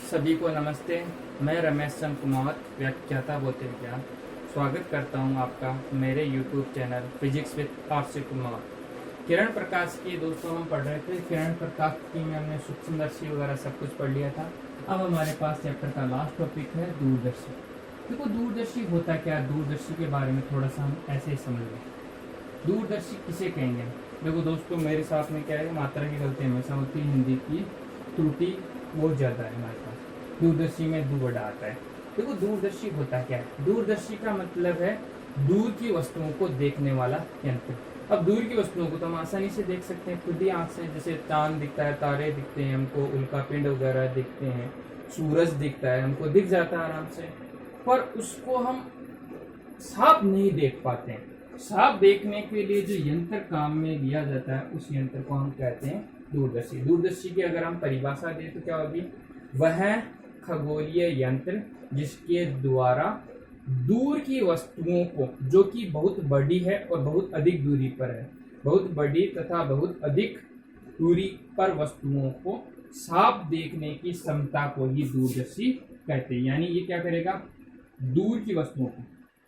सभी को नमस्ते। मैं रमेश चंद्र कुमार, व्याख्याता भौतिक विज्ञान, स्वागत करता हूं आपका मेरे YouTube channel physics with RC Kumar. Kiran Prakash की दोस्तों हम पढ़ रहे थे। किरण प्रकाश की में हमने सूक्ष्मदर्शी वगैरह सब कुछ पढ़ लिया था। अब हमारे पास चैप्टर का लास्ट टॉपिक है दूरदर्शी। देखो दूरदर्शी होता क्या, दूरदर्शी के बारे में थोड़ा सा हम ऐसे ही समझ लें। दूरदर्शी किसे कहेंगे? देखो दोस्तों, मेरे साथ में क्या है, मात्रा की गलती हमेशा होती है, हिंदी की त्रुटि बहुत ज़्यादा है हमारे पास। दूरदर्शी में दू बड़ा आता है। देखो दूरदर्शी होता क्या है? दूरदर्शी का मतलब है दूर की वस्तुओं को देखने वाला यंत्र। अब दूर की वस्तुओं को तो हम आसानी से देख सकते हैं खुद ही आँख से, जैसे चांद दिखता है, तारे दिखते हैं हमको, उल्कापिंड वगैरह दिखते हैं, सूरज दिखता है हमको, दिख जाता है आराम से, पर उसको हम साफ नहीं देख पाते हैं। साफ देखने के लिए जो यंत्र काम में लिया जाता है उस यंत्र को हम कहते हैं दूरदर्शी। दूरदर्शी की अगर हम परिभाषा दें तो क्या होगी? वह खगोलीय यंत्र जिसके द्वारा दूर की वस्तुओं को, जो कि बहुत बड़ी है और बहुत अधिक दूरी पर है, बहुत बड़ी तथा बहुत अधिक दूरी पर वस्तुओं को साफ देखने की क्षमता को ही दूरदर्शी कहते हैं। यानी ये क्या करेगा? दूर की वस्तुओं को,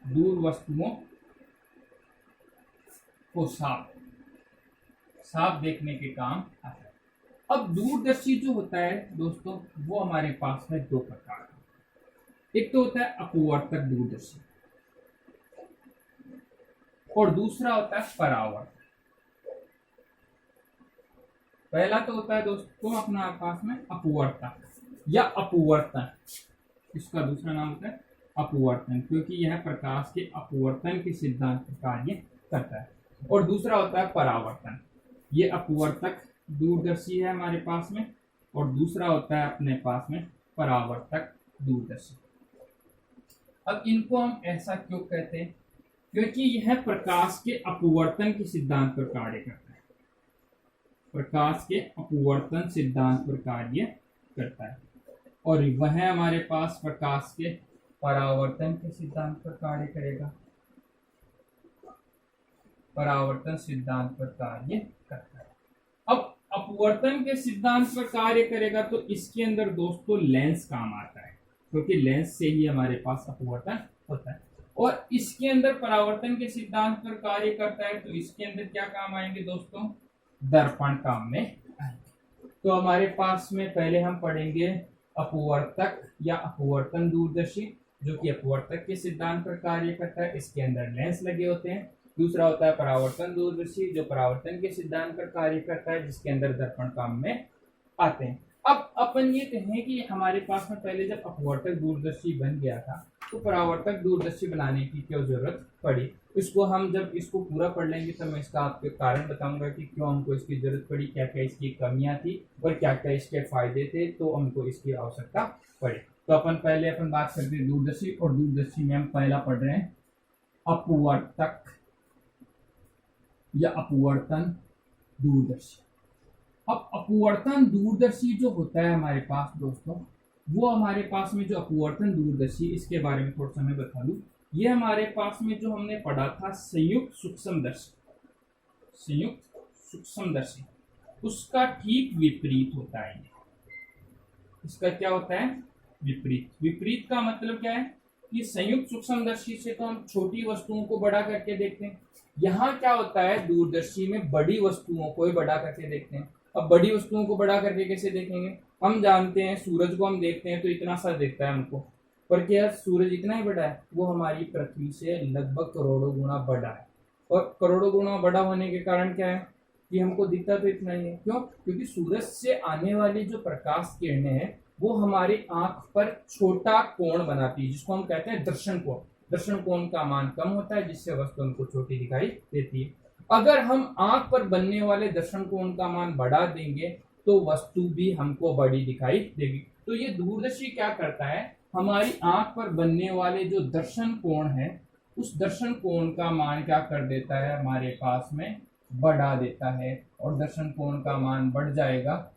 दूर वस्तुओं को साफ देखने के काम आता है। अब दूरदर्शी जो होता है दोस्तों, वो हमारे पास में दो प्रकार का। एक तो होता है अपवर्तक दूरदर्शी और दूसरा होता है परावर्तक। पहला तो होता है दोस्तों अपना पास में अपवर्तक या अपवर्तन। इसका दूसरा नाम होता है अपवर्तन, क्योंकि यह प्रकाश के अपवर्तन के सिद्धांत पर कार्य करता है। और दूसरा होता है परावर्तन। ये अपवर्तक दूरदर्शी है हमारे पास में, और दूसरा होता है अपने पास में परावर्तक दूरदर्शी। अब इनको हम ऐसा क्यों कहते हैं? क्योंकि यह प्रकाश के अपवर्तन के सिद्धांत पर कार्य करता है। प्रकाश के अपवर्तन सिद्धांत पर कार्य करता है, और वह हमारे पास प्रकाश के परावर्तन के सिद्धांत पर कार्य करेगा। परावर्तन सिद्धांत पर कार्य करता है। अब अपवर्तन के सिद्धांत पर कार्य करेगा तो इसके अंदर दोस्तों लेंस काम आता है, क्योंकि लेंस से ही हमारे पास अपवर्तन होता है। और इसके अंदर परावर्तन के सिद्धांत पर कार्य करता है तो इसके अंदर क्या काम आएंगे दोस्तों? दर्पण काम में आएंगे। तो हमारे पास में पहले हम पढ़ेंगे अपवर्तक या अपवर्तन दूरदर्शी, जो कि अपवर्तक के सिद्धांत पर कार्य करता है, इसके अंदर लेंस लगे होते हैं। दूसरा होता है परावर्तन दूरदर्शी, जो परावर्तन के सिद्धांत पर कार्य करता है, जिसके अंदर दर्पण काम में आते हैं। अब अपन ये कहें कि हमारे पास में पहले जब अपवर्तक दूरदर्शी बन गया था तो परावर्तक दूरदर्शी बनाने की क्यों जरूरत पड़ी? इसको हम जब इसको पूरा पढ़ लेंगे तब मैं इसका आपके कारण बताऊंगा कि क्यों हमको इसकी जरूरत पड़ी, क्या क्या इसकी कमियां थी और क्या क्या इसके फायदे थे, तो हमको इसकी आवश्यकता पड़ी। तो अपन बात करते हैं दूरदर्शी, और दूरदर्शी में हम पहला पढ़ रहे हैं अपवर्तक या अपवर्तन दूरदर्शी। अब अपवर्तन दूरदर्शी जो होता है हमारे पास दोस्तों, वो हमारे पास में जो अपवर्तन दूरदर्शी, इसके बारे में थोड़ा सा मैं बता दूं। ये हमारे पास में जो हमने पढ़ा था संयुक्त सूक्ष्मदर्शी, उसका ठीक विपरीत होता है। इसका क्या होता है? विपरीत का मतलब क्या है कि संयुक्त सूक्ष्मदर्शी से तो हम छोटी वस्तुओं को बड़ा करके देखते हैं। यहाँ क्या होता है, दूरदर्शी में बड़ी वस्तुओं को ही बड़ा करके देखते हैं। अब बड़ी वस्तुओं को बड़ा करके कैसे देखेंगे? हम जानते हैं सूरज को हम देखते हैं तो इतना सा दिखता है हमको, पर क्या सूरज इतना ही बड़ा है? वो हमारी पृथ्वी से लगभग करोड़ों गुना बड़ा है। और करोड़ों गुना बड़ा होने के कारण क्या है कि हमको दिखता तो इतना ही है। क्यों? क्योंकि सूरज से आने वाली जो प्रकाश किरणें हैं वो हमारी आंख पर छोटा कोण बनाती है, जिसको हम कहते हैं दर्शन कोण। दर्शन कोण का मान कम होता है, जिससे वस्तु हमको छोटी दिखाई देती है। अगर हम आंख पर बनने वाले दर्शन कोण का मान बढ़ा देंगे तो वस्तु भी हमको बड़ी दिखाई देगी। तो ये दूरदर्शी क्या करता है, हमारी आंख पर बनने वाले जो दर्शन कोण है उस दर्शन कोण का मान क्या कर देता है, हमारे पास में बढ़ा देता है। और दर्शन कोण का मान बढ़ जाएगा,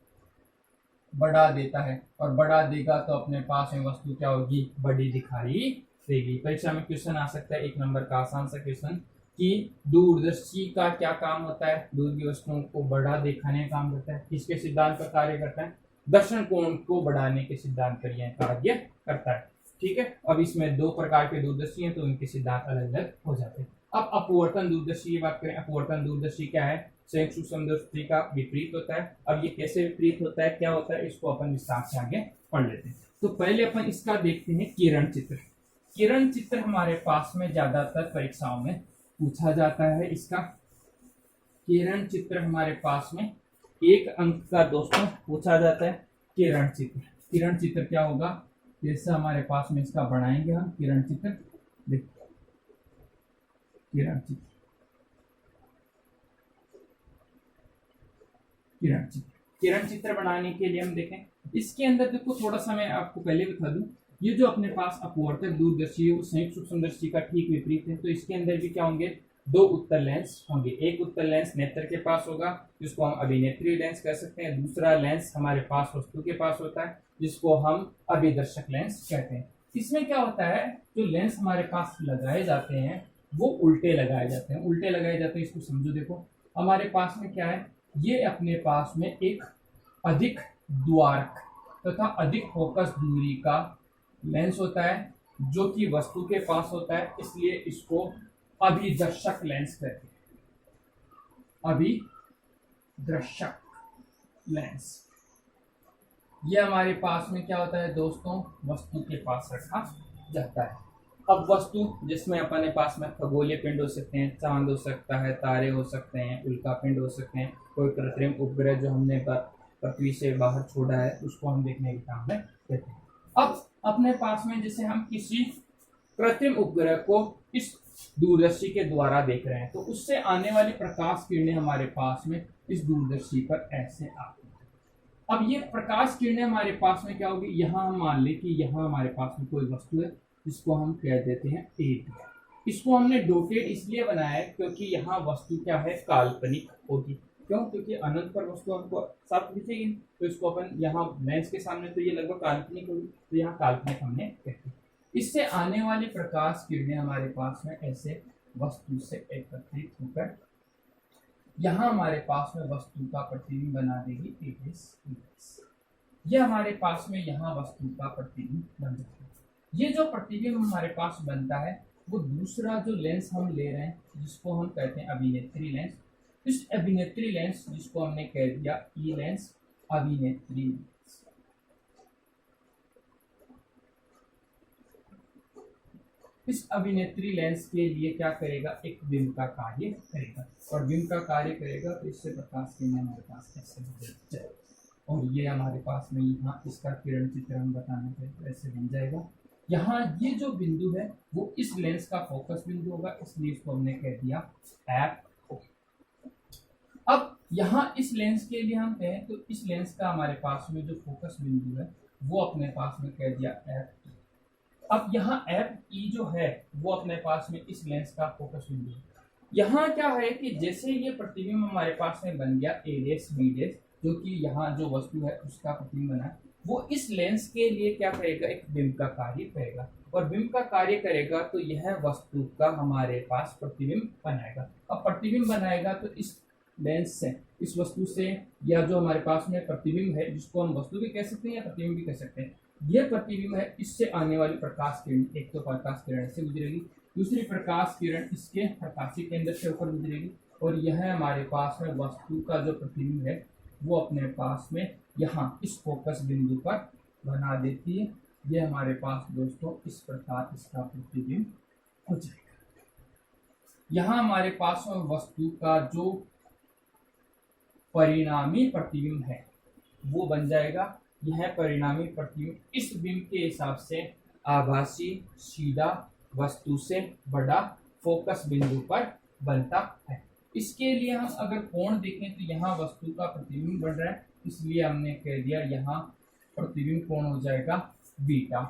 बढ़ा देता है, और बढ़ा देगा तो अपने पास में वस्तु क्या होगी? बड़ी दिखाई देगी। परीक्षा में क्वेश्चन आ सकता है 1 नंबर का आसान सा क्वेश्चन कि दूरदर्शी का क्या काम होता है? दूर की वस्तुओं को बड़ा दिखाने का काम करता है। किसके सिद्धांत पर कार्य करता है? दर्शन कोण को बढ़ाने के सिद्धांत पर यह कार्य करता है। ठीक है, अब इसमें दो प्रकार के दूरदर्शी हैं तो इनके सिद्धांत अलग अलग हो जाते हैं। अब अपवर्तन दूरदर्शी की बात करें, अपवर्तन दूरदर्शी क्या है, संयुक्त सूक्ष्मदर्शी का विपरीत होता है। अब ये कैसे विपरीत होता है, क्या होता है, इसको अपन विस्तार से आगे पढ़ लेते हैं। तो पहले अपन इसका देखते हैं किरण चित्र। किरण चित्र हमारे पास में ज्यादातर परीक्षाओं में पूछा जाता है। इसका किरण चित्र हमारे पास में 1 अंक का दोस्तों पूछा जाता है। किरण चित्र, किरण चित्र क्या होगा, जैसे हमारे पास में इसका बनाएंगे हम किरण चित्र। देखिए किरण चित्र, किरण चित्र, किरण चित्र बनाने के लिए हम देखें इसके अंदर देखो, थोड़ा सा मैं आपको पहले बता दूं, ये जो अपने पास अपवर्तक दूरदर्शी है वो संयुक्त सूक्ष्मदर्शी का ठीक विपरीत है। तो इसके अंदर भी क्या होंगे, 2 उत्तल लेंस होंगे। एक उत्तल लेंस नेत्र के पास होगा जिसको हम अभिनेत्री लेंस कह सकते हैं, दूसरा लेंस हमारे पास वस्तु के पास होता है जिसको हम अभिदर्शक लेंस कहते हैं। इसमें क्या होता है, जो लेंस हमारे पास लगाए जाते हैं वो उल्टे लगाए जाते हैं। उल्टे लगाए जाते हैं इसको समझो, देखो हमारे पास में क्या है, ये अपने पास में एक अधिक द्वारक तथा अधिक फोकस दूरी का लेंस होता है जो कि वस्तु के पास होता है, इसलिए इसको अभिदर्शक लेंस कहते हैं। अभिदर्शक लेंस ये हमारे पास में क्या होता है दोस्तों, वस्तु के पास रखा जाता है। अब वस्तु जिसमें अपने पास में खगोलीय पिंड हो सकते हैं, चांद हो सकता है, तारे हो सकते हैं, उल्का पिंड हो सकते हैं, कोई कृत्रिम उपग्रह जो हमने पृथ्वी से बाहर छोड़ा है उसको हम देखने के काम में लेते हैं। अब अपने पास में जैसे हम किसी कृत्रिम उपग्रह को इस दूरदर्शी के द्वारा देख रहे हैं तो उससे आने वाली प्रकाश किरणें हमारे पास में इस दूरदर्शी पर ऐसे आती हैं। अब ये प्रकाश किरणें हमारे पास में क्या होगी, यहाँ हम मान लें कि यहाँ हमारे पास में कोई वस्तु है जिसको हम कह देते हैं ए। इसको हमने डोटेड इसलिए बनाया है क्योंकि यहाँ वस्तु क्या है, काल्पनिक होगी। क्यों, क्योंकि अनंत पर वस्तु हमको साफ दिखेगी, तो इसको अपन यहाँ लेंस के सामने तो ये लगभग काल्पनिक होगी, तो यहाँ काल्पनिक हमने कहते हैं। इससे आने वाली प्रकाश किरणें हमारे पास में ऐसे वस्तु से एकत्रित होकर यहाँ हमारे पास में वस्तु का प्रतिबिंब बना देगी एस। ये हमारे पास में यहाँ वस्तु का प्रतिबिंब बन जाता है। ये जो प्रतिबिंब हमारे पास बनता है वो दूसरा जो लेंस हम ले रहे हैं जिसको हम कहते हैं अभिनेत्री लेंस, इस अभिनेत्री लेंस जिसको हमने कह दिया ई लेंस, अभिनेत्री लेंस। इस अभिनेत्री लेंस के लिए क्या करेगा, एक बिंब का कार्य करेगा, और बिंब का कार्य करेगा तो इससे प्रकाश किरण हमारे पास ऐसे जाएगा, और ये हमारे पास में यहाँ इसका किरण चित्र हम बताने के ऐसे बन जाएगा। यहाँ ये जो बिंदु है वो इस लेंस का फोकस बिंदु होगा, इसलिए इसको हमने कह दिया एफ। अब यहाँ इस लेंस के लिए हम कहें तो इस लेंस का हमारे पास में जो फोकस बिंदु है वो अपने पास में कह दिया एफ। अब यहाँ एफ ई जो है वो अपने पास में इस लेंस का फोकस बिंदु है। यहाँ क्या है कि जैसे ये प्रतिबिंब हमारे पास में बन गया ए डेस बी डेस, जो कि यहाँ जो वस्तु है उसका प्रतिबिंब बना, वो इस लेंस के लिए क्या करेगा, एक बिंब का कार्य करेगा, और बिंब का कार्य करेगा तो यह वस्तु का हमारे पास प्रतिबिंब बनाएगा। अब प्रतिबिंब बनाएगा तो इस लेंस से, इस वस्तु से, या जो हमारे पास में प्रतिबिंब है जिसको हम वस्तु भी कह सकते हैं या प्रतिबिंब भी कह सकते हैं, यह प्रतिबिंब है, इससे आने वाली प्रकाश किरण, एक तो प्रकाश किरण से गुजरेगी, दूसरी प्रकाश किरण इसके प्रकाशीय केंद्र से होकर गुजरेगी, और यह हमारे पास में वस्तु का जो प्रतिबिंब है वो अपने पास में यहाँ इस फोकस बिंदु पर बना देती है। यह हमारे पास दोस्तों इस प्रकार इसका प्रतिबिंब हो जाएगा। यहाँ हमारे पास में वस्तु का जो परिणामी प्रतिबिंब है वो बन जाएगा। यह परिणामी प्रतिबिंब इस बिंब के हिसाब से आभासी सीधा वस्तु से बड़ा फोकस बिंदु पर बनता है। इसके लिए हम अगर कोण देखें तो यहाँ वस्तु का प्रतिबिंब बन रहा है, इसलिए हमने कह दिया यहाँ प्रतिबिंब कोण हो जाएगा बीटा।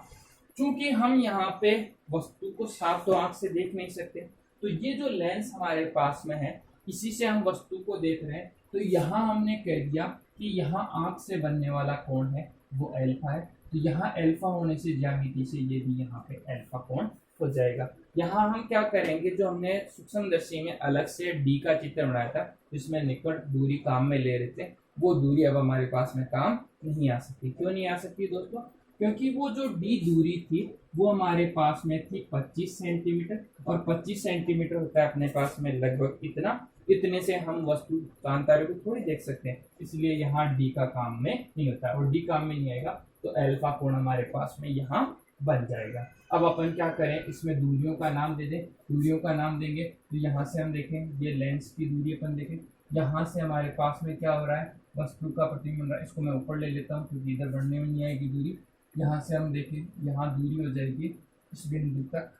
चूंकि हम यहाँ पे वस्तु को साफ तो आंख से देख नहीं सकते, तो ये जो लेंस हमारे पास में है इसी से हम वस्तु को देख रहे हैं, तो यहाँ हमने कह दिया कि यहाँ आंख से बनने वाला कोण है वो अल्फा है, तो यहाँ अल्फा होने से ज्यामिति से ये भी यहाँ पे अल्फा कोण हो जाएगा। यहाँ हम क्या करेंगे, जो हमने सूक्ष्मदर्शी में अलग से डी का चित्र बनाया था जिसमें निकट दूरी काम में ले रहे थे, वो दूरी अब हमारे पास में काम नहीं आ सकती। क्यों नहीं आ सकती दोस्तों? क्योंकि वो जो डी दूरी थी वो हमारे पास में थी 25 सेंटीमीटर, और 25 सेंटीमीटर होता है अपने पास में लगभग इतना। इतने से हम वस्तु तारे को थोड़ी देख सकते हैं, इसलिए यहाँ डी का काम में नहीं होता, और डी काम में नहीं आएगा तो अल्फा कोण हमारे पास में यहाँ बन जाएगा। अब अपन क्या करें, इसमें दूरियों का नाम दे दें। दूरियों का नाम देंगे तो यहाँ से हम देखें, ये लेंस की दूरी अपन देखें, यहाँ से हमारे पास में क्या हो रहा है, वस्तु का प्रतिबिंब बन रहा है। इसको मैं ऊपर ले लेता हूँ क्योंकि इधर बढ़ने में नहीं आएगी दूरी। यहाँ से हम देखें, यहाँ दूरी हो जाएगी इस बिंदु तक,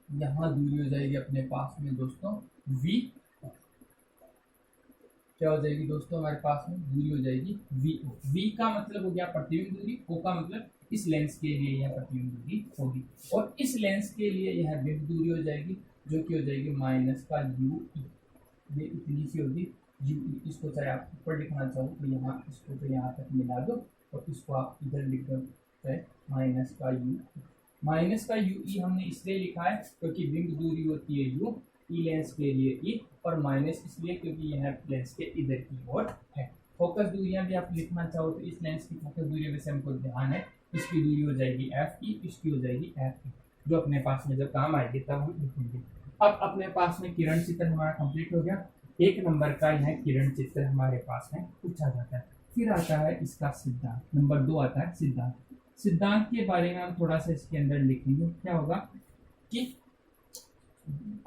यहाँ दूरी हो जाएगी अपने पास में दोस्तों v। क्या हो जाएगी दोस्तों, हमारे पास में दूरी हो जाएगी vo। v का मतलब हो गया प्रतिबिंब दूरी, o का मतलब इस लेंस के लिए यह प्रतिबिंब दूरी होगी, और इस लेंस के लिए यह बिंदु दूरी हो जाएगी जो कि हो जाएगी माइनस का ue। ये इतनी सी होगी ue। इसको चाहे आप ऊपर लिखना चाहो तो यहाँ इसको तो यहाँ तक मिला दो, और इसको आप इधर लिख दो चाहे माइनस का u। माइनस का ue हमने इसलिए लिखा है क्योंकि बिंदु दूरी होती है u, ई लेंस के लिए ई, और माइनस इसलिए क्योंकि यह लेंस के इधर की ओर है। फोकस दूरियां भी आप लिखना चाहो तो इस लेंस की फोकस दूरी वैसे हमको ध्यान है, इसकी दूरी हो जाएगी एफ ई, इसकी हो जाएगी एफ ई, जो अपने पास में जब काम आएगी तब हम लिखेंगे। अब अपने पास में किरण चित्र हमारा कंप्लीट हो गया। 1 नंबर का यह किरण चित्र हमारे पास में पूछा जाता है। फिर आता है इसका सिद्धांत। नंबर 2 आता है सिद्धांत। सिद्धांत के बारे में हम थोड़ा सा इसके अंदर लिखेंगे। क्या होगा कि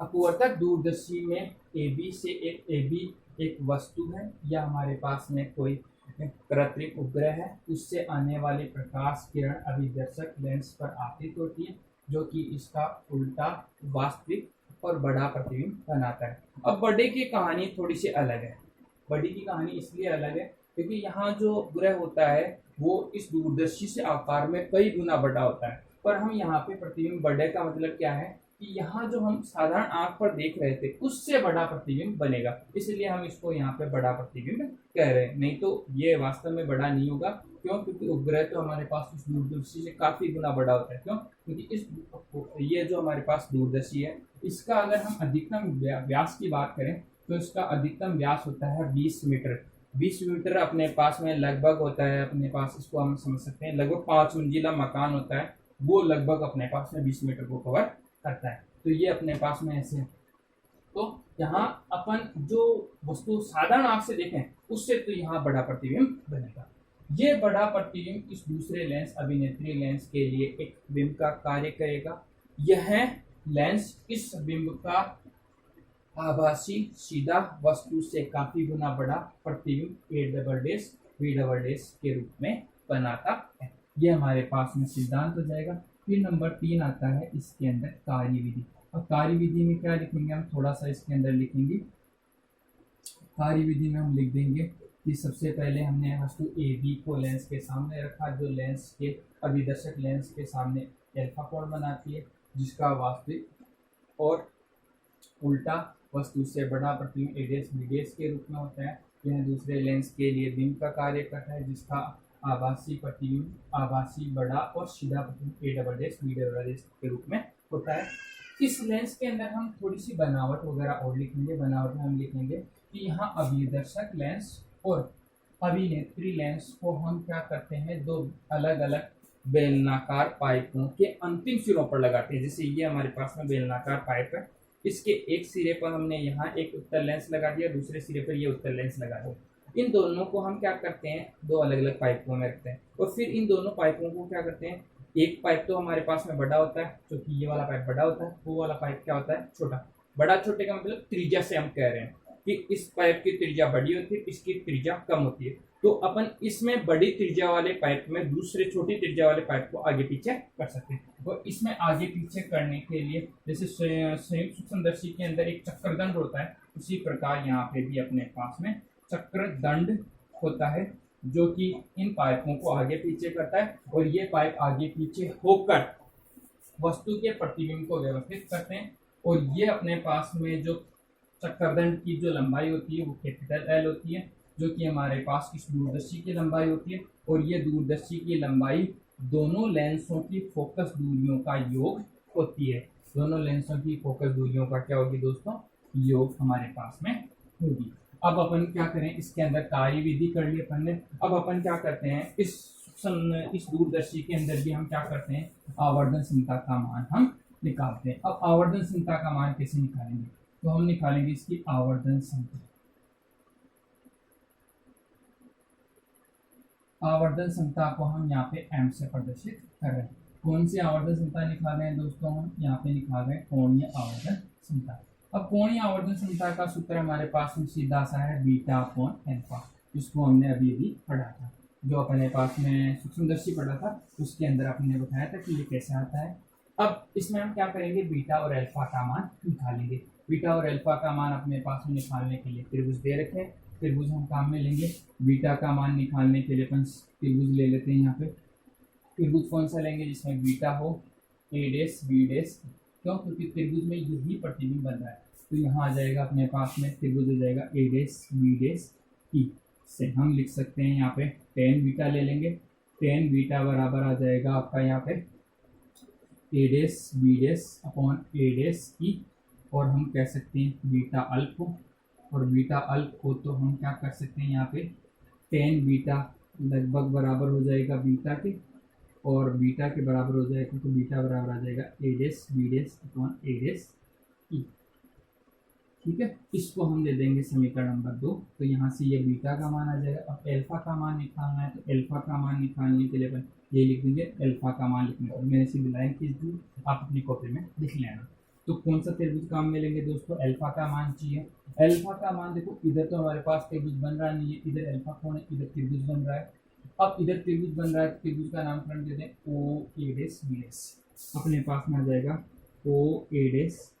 अपवर्तक दूरदर्शी में AB एक वस्तु है, या हमारे पास में कोई कृत्रिम उपग्रह है, उससे आने वाली प्रकाश किरण अभिदर्शक लेंस पर आपतित होती है, जो कि इसका उल्टा वास्तविक और बड़ा प्रतिबिंब बनाता है। अब बड़े की कहानी थोड़ी सी अलग है। बड़ी की कहानी इसलिए अलग है क्योंकि यहाँ जो उपग्रह होता है वो इस दूरदर्शी से आकार में कई गुना बड़ा होता है, पर हम यहाँ पे प्रतिबिंब बड़े का मतलब क्या है कि यहाँ जो हम साधारण आंख पर देख रहे थे उससे बड़ा प्रतिबिंब बनेगा, इसलिए हम इसको यहाँ पे बड़ा प्रतिबिंब कह रहे हैं। नहीं तो ये वास्तव में बड़ा नहीं होगा। क्यों? क्योंकि उपग्रह तो हमारे पास इस दूरदर्शी से काफी गुना बड़ा होता है। क्यों? क्योंकि इस ये जो हमारे पास दूरदर्शी है, इसका अगर हम अधिकतम व्यास की बात करें तो इसका अधिकतम व्यास होता है 20 मीटर। 20 मीटर अपने पास में लगभग होता है, अपने पास इसको हम समझ सकते हैं लगभग 5 मंजिला मकान होता है, वो लगभग अपने पास में 20 मीटर को कवर करता है। तो ये अपने पास में ऐसे है। तो यहाँ अपन जो वस्तु साधारण आंख से देखें उससे तो यहाँ बड़ा प्रतिबिंब बनेगा। ये बड़ा प्रतिबिंब इस दूसरे लेंस अभिनेत्री लेंस के लिए एक बिंब का कार्य करेगा। यह लेंस इस बिंब का आभासी सीधा वस्तु से काफी गुना बड़ा प्रतिबिंब A" के रूप में बनाता है। ये हमारे पास में सिद्धांत हो जाएगा। फिर नंबर 3 आता है इसके अंदर कार्यविधि। और कार्यविधि में क्या लिखेंगे, हम थोड़ा सा इसके अंदर लिखेंगे। कार्यविधि में हम लिख देंगे कि सबसे पहले हमने वस्तु AB को लेंस के सामने रखा, जो लेंस के अभिदर्शक लेंस के सामने अल्फा कोण बनाती है, जिसका वास्तविक और उल्टा वस्तु से बड़ा प्रतिबिंब A' के रूप में होता है। यह दूसरे लेंस के लिए बिंब का कार्य करता है, जिसका आभासी प्रतिबिंब आभासी बड़ा और सीधा प्रतिबिंब A" के रूप में होता है। इस लेंस के अंदर हम थोड़ी सी बनावट वगैरह और लिखेंगे। बनावट में हम लिखेंगे कि यहाँ अभिदर्शक लेंस और अभिनेत्री लेंस को हम क्या करते हैं, 2 अलग अलग बेलनाकार पाइपों के अंतिम सिरों पर लगाते हैं। जैसे ये हमारे पास में बेलनाकार पाइप है, इसके एक सिरे पर हमने यहाँ एक उत्तल लेंस लगा दिया, दूसरे सिरे पर ये उत्तल लेंस लगा दिया। इन दोनों को हम क्या करते हैं, 2 अलग अलग पाइपों में रखते हैं, और फिर इन दोनों पाइपों को क्या करते हैं, एक पाइप तो हमारे पास में बड़ा होता है, जो कि ये वाला पाइप बड़ा होता है, वो वाला पाइप क्या होता है, छोटा। बड़ा छोटे का मतलब त्रिज्या से हम कह रहे हैं कि इस पाइप की त्रिज्या बड़ी होती है, इसकी त्रिज्या कम होती है। तो अपन इसमें बड़ी त्रिज्या वाले पाइप में दूसरे छोटी त्रिज्या वाले पाइप को आगे पीछे कर सकते हैं। और इसमें आगे पीछे करने के लिए जैसे संयुक्त सूक्ष्मदर्शी के अंदर एक चक्रदंड होता है, उसी प्रकार यहाँ पे भी अपने पास में चक्रदंड होता है, जो कि इन पाइपों को आगे पीछे करता है, और ये पाइप आगे पीछे होकर वस्तु के प्रतिबिंब को व्यवस्थित करते हैं। और ये अपने पास में जो चक्रदंड की जो लंबाई होती है वो कैपिटल L होती है, जो कि हमारे पास इस दूरदर्शी की लंबाई होती है। और ये दूरदर्शी की लंबाई दोनों लेंसों की फोकस दूरियों का योग होती है। दोनों लेंसों की फोकस दूरियों का क्या होगी दोस्तों, योग हमारे पास में होगी। अब अपन क्या करें, इसके अंदर कार्य विधि कर ली अपन ने। अब अपन क्या करते हैं, इस दूरदर्शी के अंदर भी हम क्या करते हैं, आवर्धन क्षमता का मान हम निकालते हैं। अब आवर्धन क्षमता का मान कैसे निकालेंगे, तो हम निकालेंगे इसकी आवर्धन क्षमता। आवर्धन क्षमता को हम यहाँ पे m से प्रदर्शित कर रहे हैं। कौन सी आवर्धन क्षमता निकाल रहे हैं दोस्तों, हम यहाँ पे निकाल रहे हैं कोणीय आवर्धन क्षमता। अब कोणीय आवर्धन क्षमता का सूत्र हमारे पास में सीधा सा है बीटा अपॉन अल्फा, जिसको हमने अभी अभी पढ़ा था, जो अपने पास में सूक्ष्मदर्शी पढ़ा था उसके अंदर आपने बताया था कि ये कैसे आता है। अब इसमें हम क्या करेंगे, बीटा और अल्फा का मान निकालेंगे। बीटा और अल्फा का मान अपने पास में निकालने के लिए त्रिभुज दे रखे हैं, त्रिभुज हम काम में लेंगे। बीटा का मान निकालने के लिए अपन त्रिभुज ले लेते हैं। यहाँ पे त्रिभुज कौन सा लेंगे, जिसमें बीटा हो, ए डेस बी डेस। क्यों, क्योंकि त्रिभुज में यही प्रतिबिंब बन रहा है, तो यहाँ आ जाएगा अपने पास में त्रिभुज हो जाएगा ए डेस बी डेस ई। से हम लिख सकते हैं यहाँ पे टेन बीटा ले लेंगे। टेन बीटा बराबर आ जाएगा आपका यहाँ पे ए डेस बी डेस अपॉन ए डेस ई, और हम कह सकते हैं बीटा अल्फ हो, और बीटा अल्फ हो तो हम क्या कर सकते हैं, यहाँ पे टेन बीटा लगभग बराबर हो जाएगा बीटा के, और बीटा के बराबर हो जाएगा तो बीटा बराबर आ जाएगा ए डेस बी डेस अपॉन ए डेस ई। ठीक है, इसको हम दे देंगे समीकरण नंबर 2। तो यहाँ से ये बीटा का मान आ जाएगा। अब अल्फा का मान निकालना है, तो अल्फा का मान निकालने के लिए अपन ये लिख देंगे, अल्फा का मान लिखने पर मैंने सीधी लाइन खींच दी, आप अपनी कॉपी में लिख लेना। तो कौन सा त्रिभुज काम में लेंगे दोस्तों, अल्फा का मान चाहिए। अल्फा का मान देखो, इधर तो हमारे पास त्रिभुज बन रहा नहीं है, इधर अल्फा कौन है, इधर त्रिभुज बन रहा है। अब इधर त्रिभुज बन रहा है, त्रिभुज का नामकरण दे दें ओ ए डेस बी डेस। अपने पास में आ जाएगा ओ ए डेस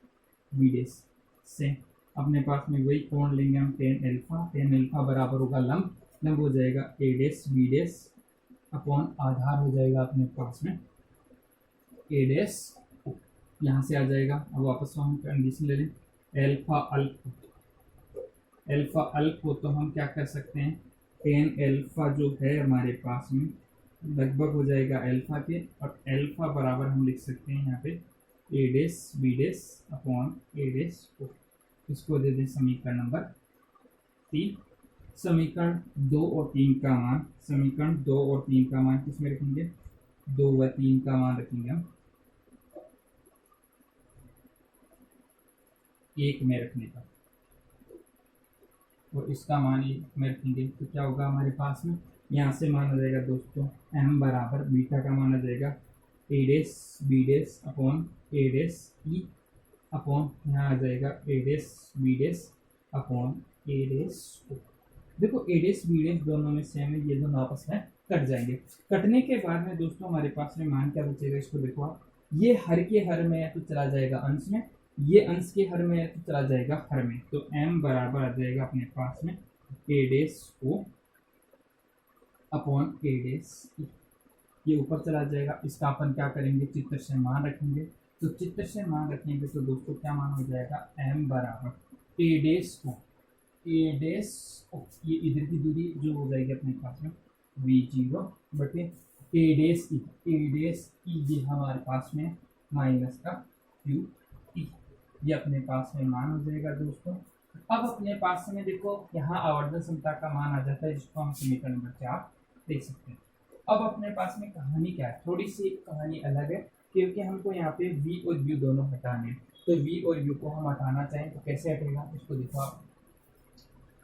बी डेस से अपने पास में वही कोण लेंगे हम टेन अल्फा। टेन अल्फा बराबर होगा लंब, लंब हो जाएगा ए डेस बी डेस अपॉन आधार हो जाएगा अपने पास में ए डेस, यहाँ से आ जाएगा। अब वापस हम कंडीशन ले लें, अल्फा अल्फ हो तो हम क्या कर सकते हैं, टेन अल्फा जो है हमारे पास में लगभग हो जाएगा अल्फा के, और अल्फा बराबर हम लिख सकते हैं यहाँ पे ए डेस बी डेस अपॉन ए डेस। इसको दे दें समीकरण नंबर 3। समीकरण 2 और 3 का मान, समीकरण 2 और 3 का मान किसमें रखेंगे, 2 व 3 का मान रखेंगे हम 1 में रखने का, और इसका मान 1 में रखेंगे तो क्या होगा हमारे पास में, यहाँ से मान आ जाएगा दोस्तों m बराबर बीटा का मान आ जाएगा ए डेस बी डेस अपॉन ए डेस ई अपॉन यहाँ आ जाएगा ए डेस बी डेस अपॉन ए डेस ओ। देखो ए डेस बी डेस दोनों में सेम है, ये दोनों आपस में कट जाएंगे। कटने के बाद में दोस्तों हमारे पास में मान क्या बचेगा, इसको देखो आप, ये हर के हर में है तो चला जाएगा अंश में, ये अंश के हर में है तो चला जाएगा हर में। तो m बराबर आ जाएगा अपने पास में ए डेस ओ अपॉन ए डेस ई। ये ऊपर चला जाएगा, इसका अपन क्या करेंगे, चित्र से मान रखेंगे। तो चित्र से मान रखेंगे तो दोस्तों क्या मान हो जाएगा, m बराबर ए डेस ओ, ए डेस ओ, ये इधर की दूरी जो हो जाएगी अपने पास में v0 बटे ए डेस ई, ए डेस ई ये हमारे पास में माइनस का क्यू ई, ये अपने पास में मान हो जाएगा दोस्तों। अब अपने पास में देखो यहाँ आवर्धन क्षमता का मान आ जाता है, जिसको हम समीकरण नंबर 4 देख सकते हैं। अब अपने पास में कहानी क्या है, थोड़ी सी कहानी अलग है, क्योंकि हमको यहाँ पे v और u दोनों हटाने हैं। तो v और u को हम हटाना चाहें तो कैसे हटेगा, इसको देखो आप।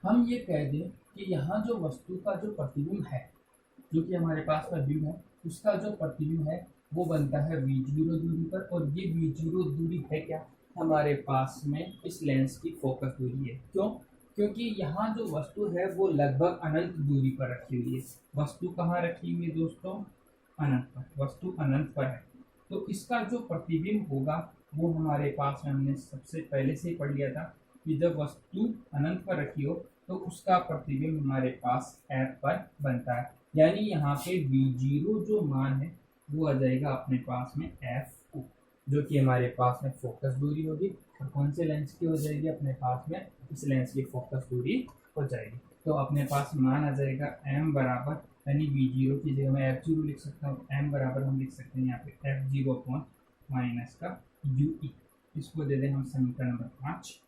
हम ये कह दें कि यहाँ जो वस्तु का जो प्रतिबिंब है, जो कि हमारे पास में बिंब है, उसका जो प्रतिबिंब है वो बनता है v0 दूरी पर, और ये v0 दूरी है क्या, हमारे पास में इस लेंस की फोकस दूरी है। क्यों, क्योंकि यहाँ जो वस्तु है वो लगभग अनंत दूरी पर रखी हुई है। वस्तु कहाँ रखी हुई है दोस्तों, अनंत पर, वस्तु अनंत पर है। तो इसका जो प्रतिबिंब होगा वो हमारे पास में हमने सबसे पहले से ही पढ़ लिया था कि जब वस्तु अनंत पर रखी हो तो उसका प्रतिबिंब हमारे पास f पर बनता है। यानी यहाँ पे v0 जो मान है वो आ जाएगा अपने पास में f, जो कि हमारे पास में फोकस दूरी होगी, और कौन से लेंस की हो जाएगी, अपने पास में इस लेंस की फोकस दूरी हो जाएगी। तो अपने पास मान आ जाएगा m बराबर, यानी v0 की जगह मैं f0 लिख सकता हूँ, m बराबर हम लिख सकते हैं यहाँ पे f0 अपॉन माइनस का ui। इसको दे दें हम समीकरण नंबर 5।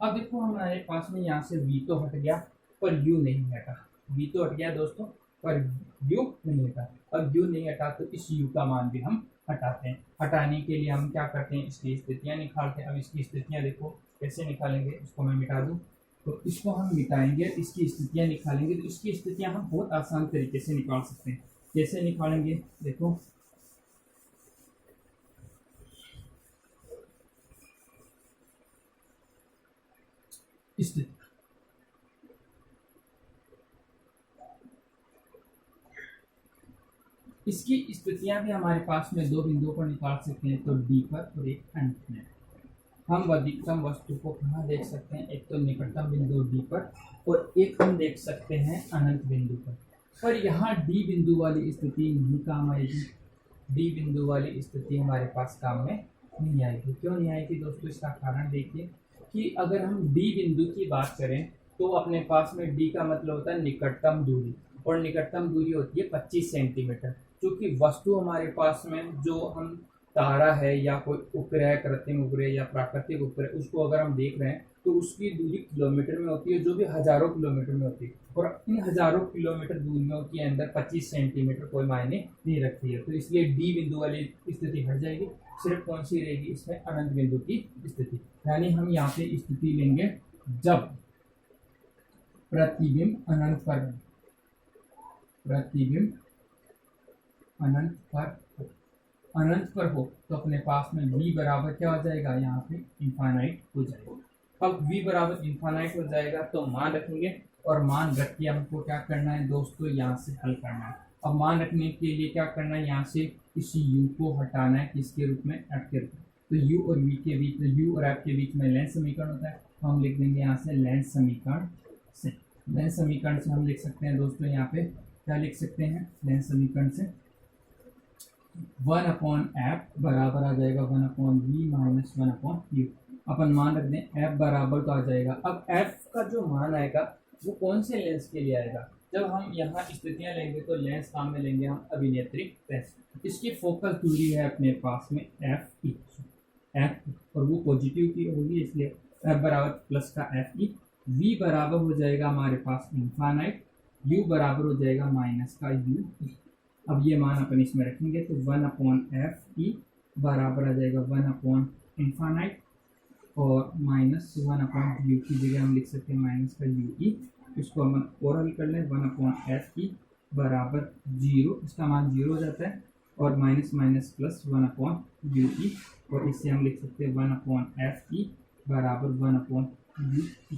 अब देखो हमारे पास में यहाँ से v तो हट गया पर u नहीं हटा। v तो हट गया दोस्तों पर u नहीं हटा। अब u नहीं हटा तो इस u का मान भी हम हटाते हैं। हटाने के लिए हम क्या करते हैं, इसकी स्थितियां निकालते हैं। अब इसकी स्थितियां देखो कैसे निकालेंगे, इसको मैं मिटा दूं तो इसको हम मिटाएंगे, इसकी स्थितियां निकालेंगे। तो इसकी स्थितियां हम बहुत आसान तरीके से निकाल सकते हैं। कैसे निकालेंगे देखो, स्थिति इसकी स्थितियां भी हमारे पास में दो बिंदुओं पर निकाल सकते हैं, तो डी पर और एक अंत में। हम अधिकतम वस्तु को कहाँ देख सकते हैं, एक तो निकटतम बिंदु डी पर और एक हम देख सकते हैं अनंत बिंदु पर यहाँ डी बिंदु वाली स्थिति नहीं काम आएगी। डी बिंदु वाली स्थिति हमारे पास काम में नहीं आएगी। क्यों नहीं आएगी दोस्तों, इसका कारण देखिए कि अगर हम डी बिंदु की बात करें तो अपने पास में डी का मतलब होता है निकटतम दूरी, और निकटतम दूरी होती है 25 सेंटीमीटर। क्योंकि वस्तु हमारे पास में जो हम तारा है या कोई उपग्रह, कृत्रिम उपग्रह या प्राकृतिक उपग्रह, उसको अगर हम देख रहे हैं तो उसकी दूरी किलोमीटर में होती है, जो भी हजारों किलोमीटर में होती है। और इन हजारों किलोमीटर दूरियों के अंदर 25 सेंटीमीटर कोई मायने नहीं रखती है। तो इसलिए डी बिंदु वाली स्थिति हट जाएगी। सिर्फ कौन सी रहेगी इसमें, अनंत बिंदु की स्थिति। यानी हम यहाँ पे स्थिति लेंगे जब प्रतिबिंब अनंत पर, प्रतिबिंब अनंत पर हो, अनंत पर हो तो अपने पास में v बराबर क्या हो जाएगा, यहाँ पे इनफाइनाइट हो जाएगा। अब v बराबर इनफाइनाइट हो जाएगा तो मान रखेंगे, और मान रख के हमको क्या करना है दोस्तों, यहाँ से हल करना है। अब मान रखने के लिए क्या करना है, यहाँ से इस u को हटाना है, किसके रूप में, f के रूप में। तो u और v के बीच में, u और f के बीच में लेंस समीकरण होता है, तो हम लिख देंगे यहाँ से लेंस समीकरण से। लेंस समीकरण से हम लिख सकते हैं दोस्तों, यहाँ पे क्या लिख सकते हैं, लेंस समीकरण से 1/f बराबर आ जाएगा 1/v माइनस 1/u। अपन मान रख दें f बराबर का आ जाएगा। अब f का जो मान आएगा वो कौन से लेंस के लिए आएगा, जब हम यहाँ स्थितियां लेंगे तो लेंस काम में लेंगे हम अभिनेत्री लेंस। इसकी फोकस दूरी है अपने पास में f और वो पॉजिटिव की होगी, इसलिए f बराबर प्लस का f। v बराबर हो जाएगा हमारे पास इनफाइनाइट, u बराबर हो जाएगा माइनस का u। अब ये मान अपन इसमें रखेंगे तो 1/f बराबर आ जाएगा 1/इनफाइनाइट और माइनस 1/u की जगह हम लिख सकते हैं माइनस का u। इसको हम और हल कर लें, 1/f बराबर 0, इसका मान 0 हो जाता है, और माइनस माइनस प्लस 1/u, और इससे हम लिख सकते हैं 1/f बराबर 1/u।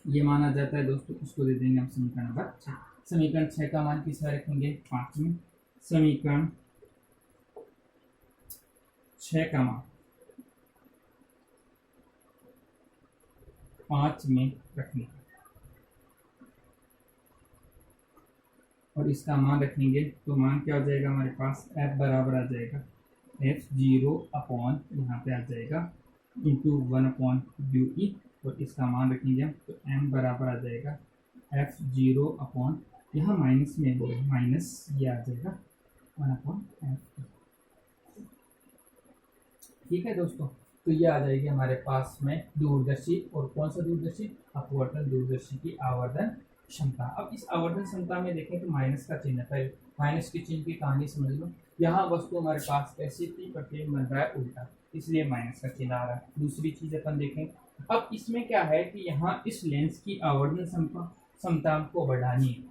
ये मान आ जाता है दोस्तों, इसको दे देंगे हम समीकरण नंबर 6। समीकरण 6 का मान किस में रखेंगे, 5 में। समीकरण 6 का मान 5 में रखने, और इसका मान रखेंगे तो मान क्या हो जाएगा हमारे पास, f बराबर आ जाएगा f0 अपॉन यहाँ पे आ जाएगा इंटू 1/u, और इसका मान रखेंगे हम तो m बराबर आ जाएगा f0 अपॉन, यहाँ माइनस में हो माइनस, ये आ जाएगा 1/f। ठीक है दोस्तों, तो ये आ जाएगी हमारे पास में दूरदर्शी, और कौन सा दूरदर्शी, अपवर्तन दूरदर्शी की आवर्धन क्षमता। अब इस आवर्धन क्षमता में देखें तो माइनस का चिन्ह, पहले माइनस के चिन्ह की कहानी समझ लो। यहाँ वस्तु हमारे पास कैसी थी, प्रतिबिंब बन रहा है उल्टा, इसलिए माइनस का चिन्ह आ रहा है। दूसरी चीज अपन देखें, अब इसमें क्या है कि यहाँ इस लेंस की आवर्धन क्षमता को बढ़ानी है,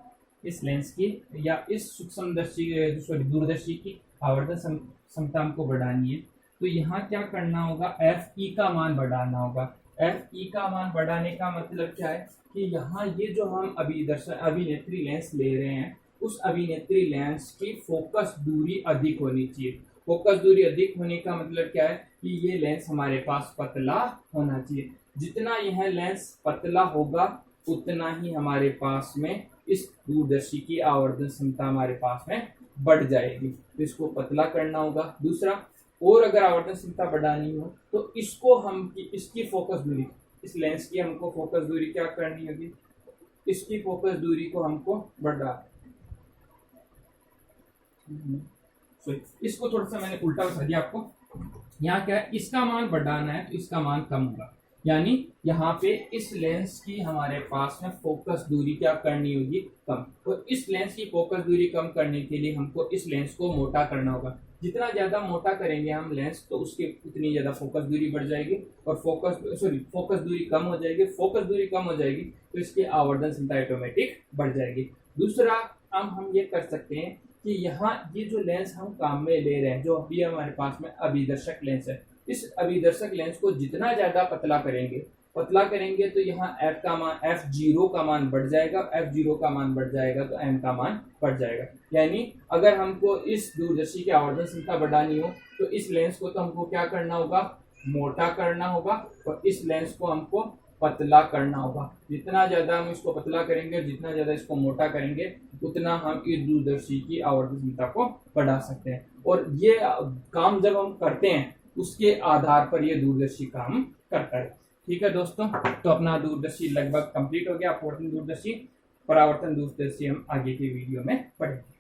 इस लेंस की या इस सूक्ष्मदर्शी सॉरी दूरदर्शी की आवर्धन क्षमता को बढ़ानी है। तो यहाँ क्या करना होगा, Fe का मान बढ़ाना होगा। Fe का मान बढ़ाने का मतलब क्या है कि यहाँ ये जो हम अभिनेत्री लेंस ले रहे हैं, उस अभिनेत्री लेंस की फोकस दूरी अधिक होनी चाहिए। फोकस दूरी अधिक होने का मतलब क्या है कि ये लेंस हमारे पास पतला होना चाहिए। जितना यह लेंस पतला होगा उतना ही हमारे पास में इस दूरदर्शी की आवर्धन क्षमता हमारे पास में बढ़ जाएगी। तो इसको पतला करना होगा। दूसरा, और अगर आवर्धन क्षमता बढ़ानी हो तो इसको हम इसकी फोकस दूरी, इस लेंस की हमको फोकस दूरी क्या करनी होगी, इसकी फोकस दूरी को हमको बढ़ा, इसको थोड़ा सा मैंने उल्टा बता दिया आपको। यहाँ क्या है, इसका मान बढ़ाना है तो इसका मान कम होगा। यानी यहाँ पे इस लेंस की हमारे पास में फोकस दूरी क्या करनी होगी, कम। तो इस लेंस की फोकस दूरी कम करने के लिए हमको इस लेंस को मोटा करना होगा। जितना ज्यादा मोटा करेंगे हम लेंस तो उसकी उतनी ज्यादा फोकस दूरी बढ़ जाएगी और फोकस दूरी कम हो जाएगी। फोकस दूरी कम हो जाएगी तो इसकी आवर्धन क्षमता ऑटोमेटिक बढ़ जाएगी। दूसरा काम हम ये कर सकते हैं कि यहाँ ये जो लेंस हम काम में ले रहे हैं, जो अभी हमारे पास में अभिदर्शक लेंस है, इस अभिदर्शक लेंस को जितना ज्यादा पतला करेंगे तो यहाँ f0 का मान बढ़ जाएगा। f0 का मान बढ़ जाएगा तो m का मान बढ़ जाएगा। यानी अगर हमको इस दूरदर्शी की आवर्धन क्षमता बढ़ानी हो तो इस लेंस को तो हमको क्या करना होगा, मोटा करना होगा, और इस लेंस को हमको पतला करना होगा। जितना ज्यादा हम इसको पतला करेंगे, जितना ज्यादा इसको मोटा करेंगे, उतना हम इस दूरदर्शी की आवर्धन क्षमता को बढ़ा सकते हैं। और ये काम जब हम करते हैं उसके आधार पर ये दूरदर्शी काम करता है। ठीक है दोस्तों, तो अपना दूरदर्शी लगभग कंप्लीट हो गया। अपवर्तन दूरदर्शी, परावर्तन दूरदर्शी हम आगे की वीडियो में पढ़ेंगे।